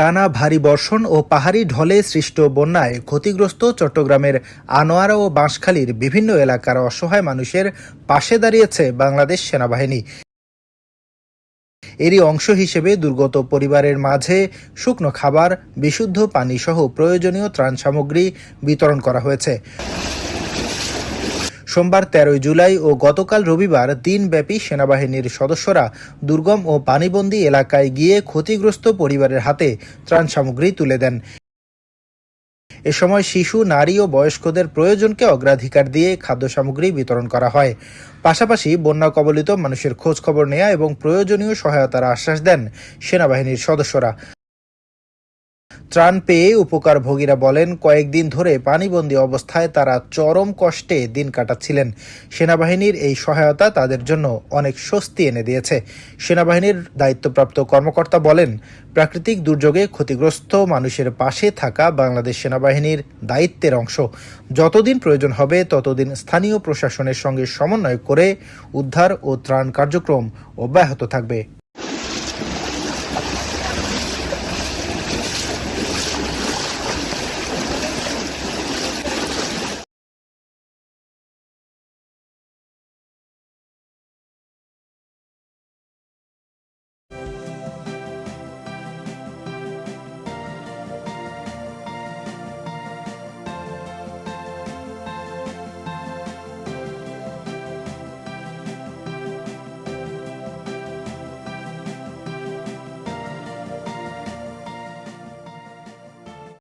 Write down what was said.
টানা ভারী বর্ষণ ও পাহাড়ি ঢলে সৃষ্ট বন্যায় ক্ষতিগ্রস্ত চট্টগ্রামের আনোয়ারা ও বাঁশখালীর বিভিন্ন এলাকার অসহায় মানুষের পাশে দাঁড়িয়েছে বাংলাদেশ সেনাবাহিনী। এরই অংশ হিসেবে দুর্গত পরিবারের মাঝে শুকনো খাবার, বিশুদ্ধ পানি সহ প্রয়োজনীয় ত্রাণ সামগ্রী বিতরণ করা হয়েছে। সোমবার ১৩ জুলাই ও গতকাল রবিবার দিনব্যাপী সেনাবাহিনীর সদস্যরা দুর্গম ও পানিবন্দী এলাকায় গিয়ে ক্ষতিগ্রস্ত পরিবারের হাতে ত্রাণ সামগ্রী তুলে দেন। এ সময় শিশু, নারী ও বয়স্কদের প্রয়োজনকে অগ্রাধিকার দিয়ে খাদ্য সামগ্রী বিতরণ করা হয়। পাশাপাশি বন্যা কবলিত মানুষের খোঁজ খবর নেয়া এবং প্রয়োজনীয় সহায়তার আশ্বাস দেন সেনাবাহিনীর সদস্যরা। ত্রাণ পেয়ে উপকারভোগীরা বলেন, কয়েকদিন ধরে পানিবন্দী অবস্থায় তারা চরম কষ্টে দিন কাটাচ্ছিলেন। সেনাবাহিনীর এই সহায়তা তাদের জন্য অনেক স্বস্তি এনে দিয়েছে। সেনাবাহিনীর দায়িত্বপ্রাপ্ত কর্মকর্তা বলেন, প্রাকৃতিক দুর্যোগে ক্ষতিগ্রস্ত মানুষের পাশে থাকা বাংলাদেশ সেনাবাহিনীর দায়িত্বের অংশ। যতদিন প্রয়োজন হবে ততদিন স্থানীয় প্রশাসনের সঙ্গে সমন্বয় করে উদ্ধার ও ত্রাণ কার্যক্রম অব্যাহত থাকবে।